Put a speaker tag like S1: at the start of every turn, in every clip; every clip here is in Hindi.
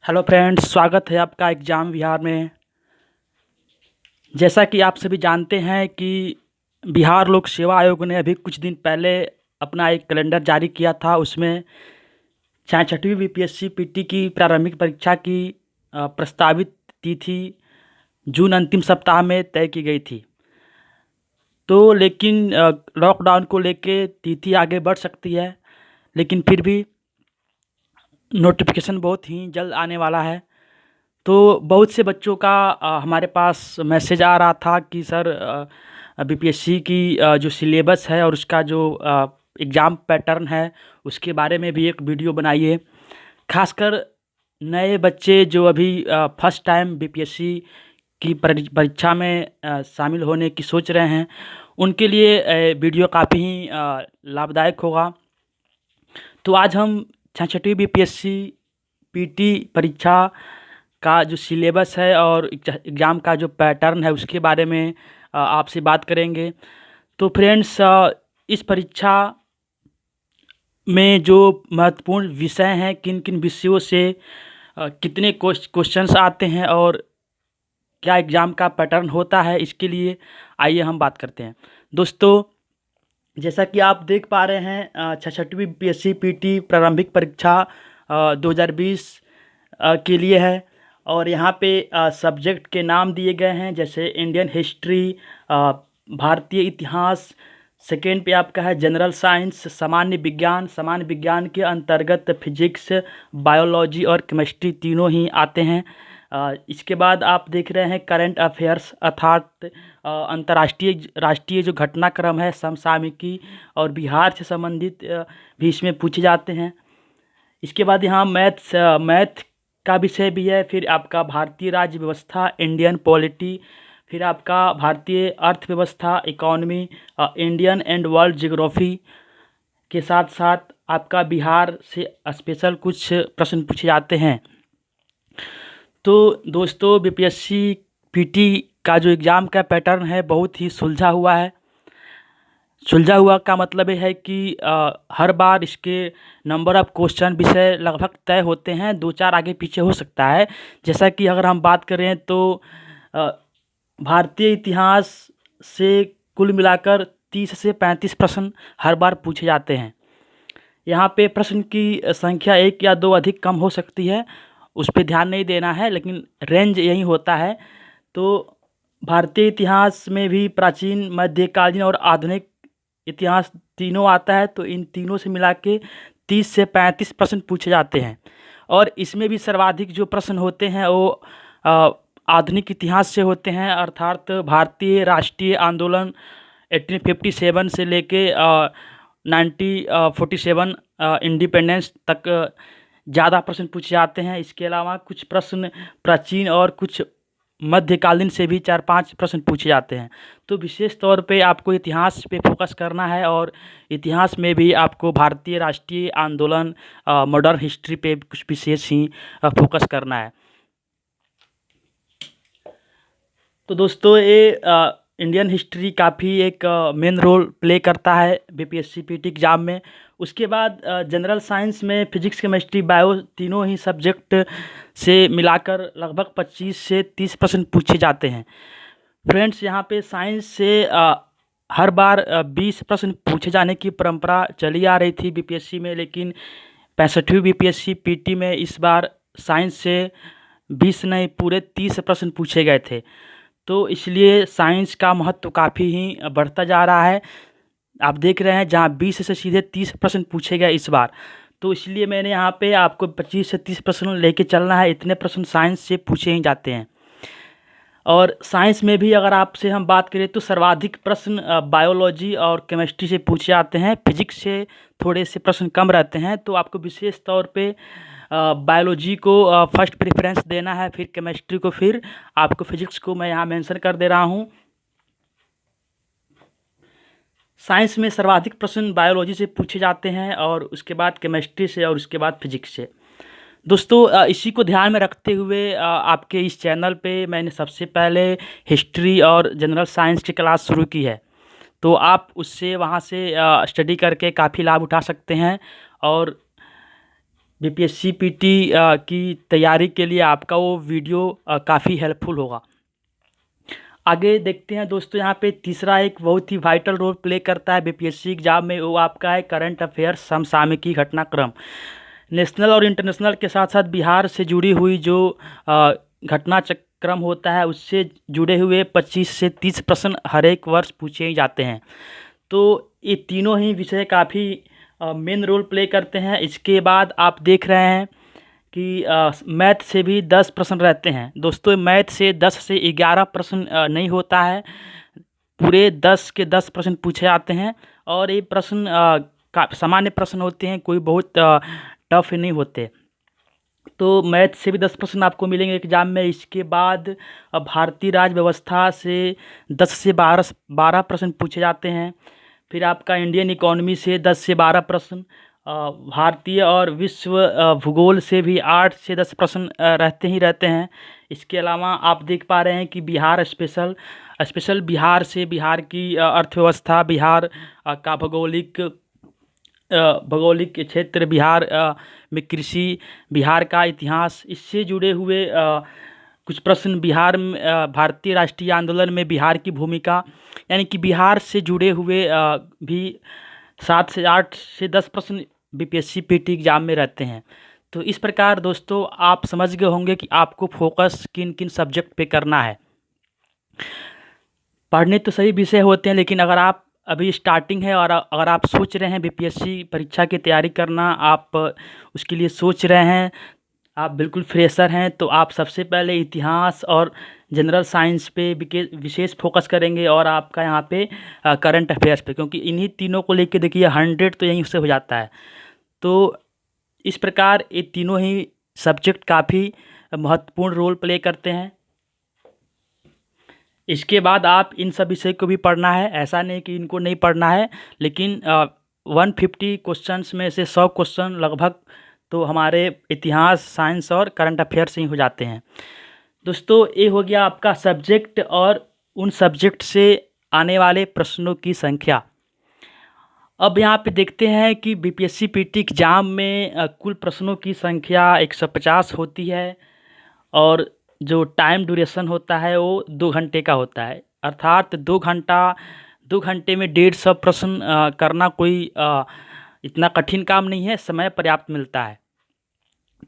S1: हेलो फ्रेंड्स, स्वागत है आपका एग्ज़ाम बिहार में। जैसा कि आप सभी जानते हैं कि बिहार लोक सेवा आयोग ने अभी कुछ दिन पहले अपना एक कैलेंडर जारी किया था। उसमें 66वीं बीपीएससी पीटी की प्रारंभिक परीक्षा की प्रस्तावित तिथि जून अंतिम सप्ताह में तय की गई थी। तो लेकिन लॉकडाउन को लेके तिथि आगे बढ़ सकती है, लेकिन फिर भी नोटिफिकेशन बहुत ही जल्द आने वाला है। तो बहुत से बच्चों का हमारे पास मैसेज आ रहा था कि सर बीपीएससी की जो सिलेबस है और उसका जो एग्ज़ाम पैटर्न है उसके बारे में भी एक वीडियो बनाइए। खासकर नए बच्चे जो अभी फर्स्ट टाइम बीपीएससी की परीक्षा में शामिल होने की सोच रहे हैं, उनके लिए वीडियो काफ़ी ही लाभदायक होगा। तो आज हम 66वीं बीपीएससी पीटी परीक्षा का जो सिलेबस है और एग्ज़ाम का जो पैटर्न है उसके बारे में आपसे बात करेंगे। तो फ्रेंड्स, इस परीक्षा में जो महत्वपूर्ण विषय हैं, किन किन विषयों से कितने क्वेश्चंस आते हैं और क्या एग्ज़ाम का पैटर्न होता है, इसके लिए आइए हम बात करते हैं। दोस्तों, जैसा कि आप देख पा रहे हैं, 66वीं बीपीएससी पीटी प्रारंभिक परीक्षा 2020 के लिए है। और यहाँ पे सब्जेक्ट के नाम दिए गए हैं, जैसे इंडियन हिस्ट्री, भारतीय इतिहास। सेकेंड पे आपका है जनरल साइंस, सामान्य विज्ञान। सामान्य विज्ञान के अंतर्गत फिजिक्स, बायोलॉजी और केमिस्ट्री तीनों ही आते हैं। इसके बाद आप देख रहे हैं करंट अफेयर्स, अर्थात अंतर्राष्ट्रीय राष्ट्रीय जो घटनाक्रम है, समसामयिकी और बिहार से संबंधित भी इसमें पूछे जाते हैं। इसके बाद यहाँ मैथ का विषय भी है। फिर आपका भारतीय राज्य व्यवस्था, इंडियन पॉलिटी। फिर आपका भारतीय अर्थव्यवस्था, economy, Indian and world geography के साथ साथ आपका बिहार से स्पेशल कुछ प्रश्न पूछे जाते हैं। तो दोस्तों, बीपीएससी पीटी का जो एग्ज़ाम का पैटर्न है बहुत ही सुलझा हुआ है। सुलझा हुआ का मतलब ये है कि हर बार इसके नंबर ऑफ़ क्वेश्चन विषय लगभग तय होते हैं, 2-4 आगे पीछे हो सकता है। जैसा कि अगर हम बात करें तो अ, भारतीय इतिहास से कुल मिलाकर 30 से 35 प्रश्न हर बार पूछे जाते हैं। यहाँ पे प्रश्न की संख्या 1 या 2 अधिक कम हो सकती है, उस पे ध्यान नहीं देना है, लेकिन रेंज यही होता है। तो भारतीय इतिहास में भी प्राचीन, मध्यकालीन और आधुनिक इतिहास तीनों आता है, तो इन तीनों से मिला के 30 से 35 प्रश्न पूछे जाते हैं। और इसमें भी सर्वाधिक जो प्रश्न होते हैं वो आधुनिक इतिहास से होते हैं, अर्थात भारतीय राष्ट्रीय आंदोलन 1857 से लेके 1947 इंडिपेंडेंस तक ज़्यादा प्रश्न पूछे जाते हैं। इसके अलावा कुछ प्रश्न प्राचीन और कुछ मध्यकालीन से भी 4-5 प्रश्न पूछे जाते हैं। तो विशेष तौर पे आपको इतिहास पे फोकस करना है, और इतिहास में भी आपको भारतीय राष्ट्रीय आंदोलन, मॉडर्न हिस्ट्री पे कुछ विशेष ही फोकस करना है। तो दोस्तों, ये इंडियन हिस्ट्री काफ़ी एक मेन रोल प्ले करता है बीपीएससी पीटी एग्ज़ाम में। उसके बाद जनरल साइंस में फिजिक्स, केमिस्ट्री, बायो तीनों ही सब्जेक्ट से मिलाकर लगभग 25 से 30 प्रश्न पूछे जाते हैं। फ्रेंड्स, यहाँ पे साइंस से हर बार 20 प्रश्न पूछे जाने की परंपरा चली आ रही थी बीपीएससी में, लेकिन 65वीं बीपीएससी पीटी में इस बार साइंस से 20 नहीं, पूरे 30 प्रश्न पूछे गए थे। तो इसलिए साइंस का महत्व काफ़ी ही बढ़ता जा रहा है। आप देख रहे हैं जहाँ 20 से सीधे 30 प्रश्न पूछे गए इस बार। तो इसलिए मैंने यहाँ पे आपको 25 से 30 प्रश्न लेके चलना है। इतने प्रश्न साइंस से पूछे ही जाते हैं। और साइंस में भी अगर आपसे हम बात करें तो सर्वाधिक प्रश्न बायोलॉजी और केमिस्ट्री से पूछे जाते हैं। फिजिक्स से थोड़े से प्रश्न कम रहते हैं। तो आपको विशेष तौर पे बायोलॉजी को फर्स्ट प्रेफरेंस देना है, फिर केमिस्ट्री को, फिर आपको फिजिक्स को मैं यहाँ मेंशन कर दे रहा हूँ। साइंस में सर्वाधिक प्रश्न बायोलॉजी से पूछे जाते हैं, और उसके बाद केमिस्ट्री से, और उसके बाद फिजिक्स से। दोस्तों, इसी को ध्यान में रखते हुए आपके इस चैनल पे मैंने सबसे पहले हिस्ट्री और जनरल साइंस की क्लास शुरू की है। तो आप उससे वहाँ से स्टडी करके काफ़ी लाभ उठा सकते हैं। और बीपीएससी पीटी की तैयारी के लिए आपका वो वीडियो काफ़ी हेल्पफुल होगा। आगे देखते हैं दोस्तों, यहाँ पे तीसरा एक बहुत ही वाइटल रोल प्ले करता है बीपीएससी एग्जाम में, वो आपका है करंट अफेयर्स समसामयिकी घटनाक्रम। नेशनल और इंटरनेशनल के साथ साथ बिहार से जुड़ी हुई जो घटनाक्रम होता है उससे जुड़े हुए 25 से 30 प्रश्न हर एक वर्ष पूछे जाते हैं। तो ये तीनों ही विषय काफ़ी मेन रोल प्ले करते हैं। इसके बाद आप देख रहे हैं कि मैथ से भी 10 प्रश्न रहते हैं। दोस्तों मैथ से 10 से 11 प्रश्न नहीं होता है, पूरे 10 के 10 प्रश्न पूछे जाते हैं और ये प्रश्न सामान्य प्रश्न होते हैं, कोई बहुत टफ नहीं होते। तो मैथ से भी 10 प्रश्न आपको मिलेंगे एग्जाम में। इसके बाद भारतीय राज्य व्यवस्था से 10 से 12 प्रश्न पूछे जाते हैं। फिर आपका इंडियन इकोनॉमी से 10 से 12 प्रश्न, भारतीय और विश्व भूगोल से भी 8 से 10 प्रश्न रहते ही रहते हैं। इसके अलावा आप देख पा रहे हैं कि बिहार स्पेशल बिहार से बिहार की अर्थव्यवस्था, बिहार का भौगोलिक क्षेत्र, बिहार में कृषि, बिहार का इतिहास, इससे जुड़े हुए कुछ प्रश्न, बिहार में भारतीय राष्ट्रीय आंदोलन में बिहार की भूमिका, यानी कि बिहार से जुड़े हुए भी 7 से 8 से 10 प्रश्न बीपीएससी पीटी एग्जाम में रहते हैं। तो इस प्रकार दोस्तों आप समझ गए होंगे कि आपको फोकस किन किन सब्जेक्ट पे करना है। पढ़ने तो सभी विषय होते हैं, लेकिन अगर आप अभी स्टार्टिंग है और अगर आप सोच रहे हैं बीपीएससी परीक्षा की तैयारी करना, आप उसके लिए सोच रहे हैं, आप बिल्कुल फ्रेशर हैं, तो आप सबसे पहले इतिहास और जनरल साइंस पे विशेष फोकस करेंगे और आपका यहाँ पे करंट अफेयर्स पे, क्योंकि इन्हीं तीनों को लेके देखिए 100 तो यहीं से हो जाता है। तो इस प्रकार ये तीनों ही सब्जेक्ट काफ़ी महत्वपूर्ण रोल प्ले करते हैं। इसके बाद आप इन सब विषय को भी पढ़ना है, ऐसा नहीं कि इनको नहीं पढ़ना है, लेकिन 150 क्वेश्चंस में से 100 क्वेश्चन लगभग तो हमारे इतिहास, साइंस और करंट अफेयर से ही हो जाते हैं। दोस्तों ये हो गया आपका सब्जेक्ट और उन सब्जेक्ट से आने वाले प्रश्नों की संख्या। अब यहाँ पे देखते हैं कि बीपीएससी पीटी एग्जाम में कुल प्रश्नों की संख्या 150 होती है और जो टाइम ड्यूरेशन होता है वो 2 घंटे का होता है, अर्थात 2 घंटे में 150 प्रश्न करना कोई इतना कठिन काम नहीं है, समय पर्याप्त मिलता है।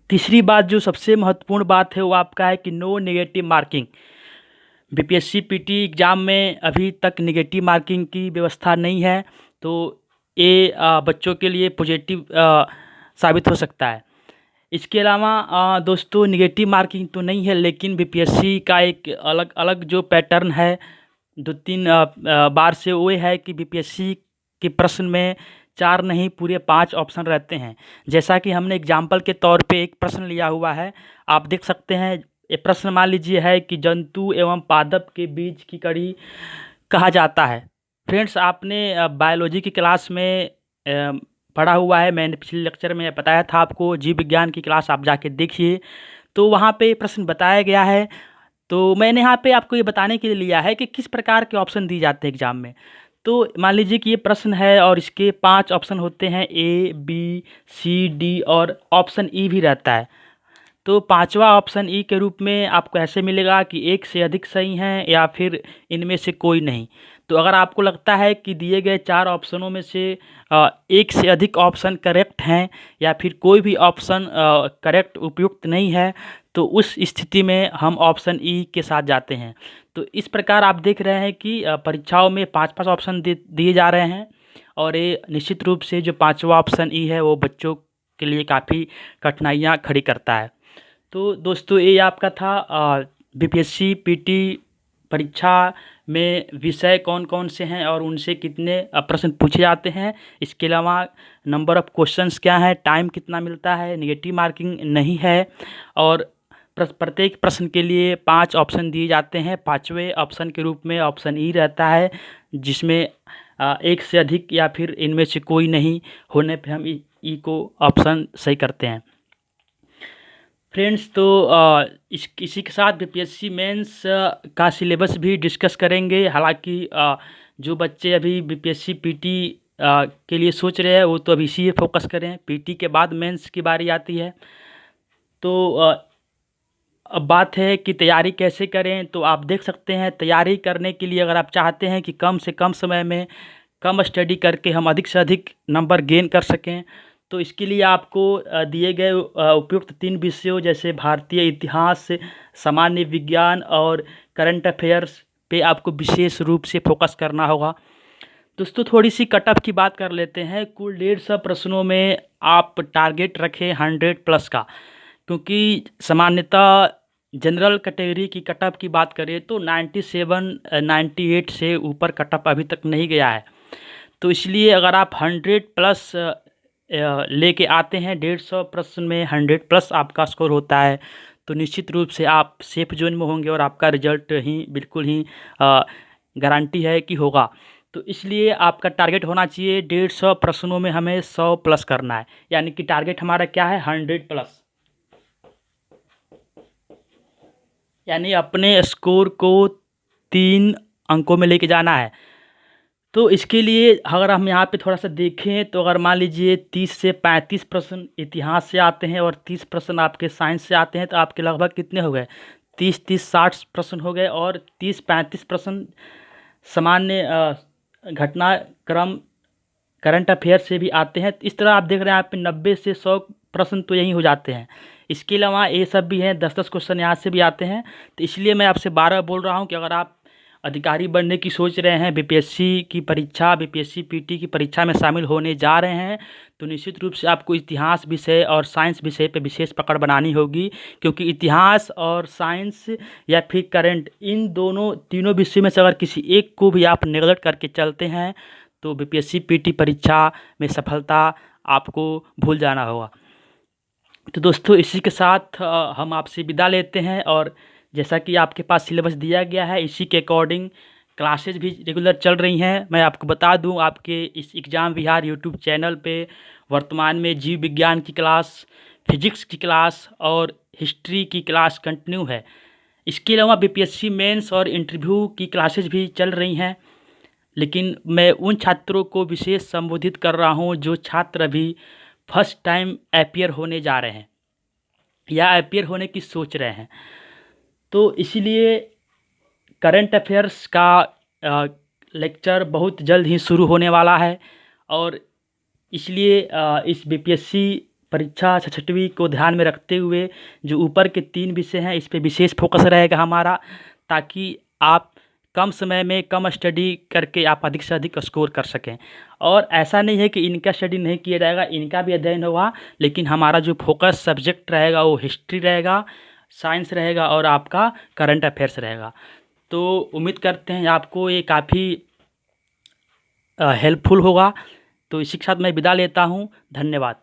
S1: तीसरी बात जो सबसे महत्वपूर्ण बात है वो आपका है कि no negative marking. BPSC PT exam में अभी तक नेगेटिव मार्किंग की व्यवस्था नहीं है, तो ये बच्चों के लिए पॉजिटिव साबित हो सकता है। इसके अलावा दोस्तों नेगेटिव मार्किंग तो नहीं है, लेकिन बीपीएससी का एक अलग अलग जो पैटर्न है 2-3 बार से, वो है कि बीपीएससी के प्रश्न में 4 नहीं पूरे 5 ऑप्शन रहते हैं। जैसा कि हमने एग्जाम्पल के तौर पे एक प्रश्न लिया हुआ है, आप देख सकते हैं। ये प्रश्न मान लीजिए है कि जंतु एवं पादप के बीज की कड़ी कहा जाता है। फ्रेंड्स आपने बायोलॉजी की क्लास में पढ़ा हुआ है, मैंने पिछले लेक्चर में बताया था आपको, जीव विज्ञान की क्लास आप जाके देखिए, तो वहाँ पे प्रश्न बताया गया है। तो मैंने यहाँ पे आपको ये बताने के लिए लिया है कि किस प्रकार के ऑप्शन दिए जाते हैं एग्जाम में। तो मान लीजिए कि ये प्रश्न है और इसके 5 ऑप्शन होते हैं, ए, बी, सी, डी और ऑप्शन ई भी रहता है। तो 5वां ऑप्शन ई के रूप में आपको ऐसे मिलेगा कि एक से अधिक सही हैं या फिर इनमें से कोई नहीं। तो अगर आपको लगता है कि दिए गए 4 ऑप्शनों में से एक से अधिक ऑप्शन करेक्ट हैं या फिर कोई भी ऑप्शन करेक्ट उपयुक्त नहीं है, तो उस स्थिति में हम ऑप्शन ई के साथ जाते हैं। तो इस प्रकार आप देख रहे हैं कि परीक्षाओं में 5-5 ऑप्शन दिए जा रहे हैं और ये निश्चित रूप से जो 5वां ऑप्शन ई है वो बच्चों के लिए काफ़ी कठिनाइयाँ खड़ी करता है। तो दोस्तों ये आपका था बीपीएससी पीटी परीक्षा में विषय कौन कौन से हैं और उनसे कितने प्रश्न पूछे जाते हैं। इसके अलावा नंबर ऑफ़ क्वेश्चंस क्या है, टाइम कितना मिलता है, नेगेटिव मार्किंग नहीं है और प्रत्येक प्रश्न के लिए 5 ऑप्शन दिए जाते हैं। 5वें ऑप्शन के रूप में ऑप्शन ई रहता है, जिसमें एक से अधिक या फिर इनमें से कोई नहीं होने पे हम ई को ऑप्शन सही करते हैं। फ्रेंड्स तो इसी के साथ बीपीएससी मेंस का सिलेबस भी डिस्कस करेंगे। हालांकि जो बच्चे अभी बीपीएससी पीटी के लिए सोच रहे हैं वो तो अभी इसी पे फोकस करें। पीटी के बाद मेंस की बारी आती है। तो अब बात है कि तैयारी कैसे करें। तो आप देख सकते हैं, तैयारी करने के लिए अगर आप चाहते हैं कि कम से कम समय में कम स्टडी करके हम अधिक से अधिक नंबर गेन कर सकें, तो इसके लिए आपको दिए गए उपयुक्त 3 विषयों जैसे भारतीय इतिहास, सामान्य विज्ञान और करंट अफेयर्स पे आपको विशेष रूप से फोकस करना होगा। दोस्तों, थोड़ी सी कट ऑफ की बात कर लेते हैं। कुल 150 प्रश्नों में आप टारगेट रखें 100 प्लस का, क्योंकि सामान्यतः जनरल कैटेगरी की कट ऑफ की बात करें तो 97 98 से ऊपर कट ऑफ अभी तक नहीं गया है। तो इसलिए अगर आप 100 प्लस लेके आते हैं, 150 प्रश्न में 100 प्लस आपका स्कोर होता है, तो निश्चित रूप से आप सेफ जोन में होंगे और आपका रिजल्ट ही बिल्कुल ही गारंटी है कि होगा। तो इसलिए आपका टारगेट होना चाहिए 150 प्रश्नों में हमें 100 प्लस करना है, यानी कि टारगेट हमारा क्या है 100 प्लस, यानी अपने स्कोर को 3 अंकों में लेके जाना है। तो इसके लिए अगर हम यहाँ पे थोड़ा सा देखें तो अगर मान लीजिए 30 से 35 प्रश्न इतिहास से आते हैं और 30 प्रश्न आपके साइंस से आते हैं, तो आपके लगभग कितने हो गए 30 60 प्रश्न हो गए। और 30-35 प्रश्न सामान्य घटनाक्रम करंट अफेयर से भी आते हैं। इस तरह आप देख रहे हैं आप 90 से 100 प्रश्न तो यही हो जाते हैं। इसके अलावा ये सब भी हैं, 10-10 क्वेश्चन यहाँ से भी आते हैं। तो इसलिए मैं आपसे 12 बोल रहा हूँ कि अगर आप अधिकारी बनने की सोच रहे हैं, बीपीएससी की परीक्षा, बीपीएससी पीटी की परीक्षा में शामिल होने जा रहे हैं, तो निश्चित रूप से आपको इतिहास विषय और साइंस विषय पे विशेष पकड़ बनानी होगी। क्योंकि इतिहास और साइंस या फिर करंट, इन तीनों विषयों में से अगर किसी एक को भी आप नेगलेक्ट करके चलते हैं तो बीपीएससी पीटी परीक्षा में सफलता आपको भूल जाना होगा। तो दोस्तों, इसी के साथ हम आपसे विदा लेते हैं। और जैसा कि आपके पास सिलेबस दिया गया है, इसी के अकॉर्डिंग क्लासेज भी रेगुलर चल रही हैं। मैं आपको बता दूं, आपके इस एग्ज़ाम विहार यूट्यूब चैनल पे वर्तमान में जीव विज्ञान की क्लास, फिजिक्स की क्लास और हिस्ट्री की क्लास कंटिन्यू है। इसके अलावा बीपीएससी मेंस और इंटरव्यू की क्लासेज भी चल रही हैं। लेकिन मैं उन छात्रों को विशेष संबोधित कर रहा हूं जो छात्र अभी फर्स्ट टाइम अपीयर होने जा रहे हैं या अपीयर होने की सोच रहे हैं। तो इसीलिए करंट अफेयर्स का लेक्चर बहुत जल्द ही शुरू होने वाला है। और इसलिए इस बीपीएससी परीक्षा 66वीं को ध्यान में रखते हुए जो ऊपर के 3 विषय हैं, इस पे विशेष फोकस रहेगा हमारा, ताकि आप कम समय में कम स्टडी करके आप अधिक से अधिक स्कोर कर सकें। और ऐसा नहीं है कि इनका स्टडी नहीं किया जाएगा, इनका भी अध्ययन होगा, लेकिन हमारा जो फोकस सब्जेक्ट रहेगा वो हिस्ट्री रहेगा, साइंस रहेगा और आपका करंट अफेयर्स रहेगा। तो उम्मीद करते हैं आपको ये काफ़ी हेल्पफुल होगा। तो इसी के साथ मैं विदा लेता हूँ। धन्यवाद।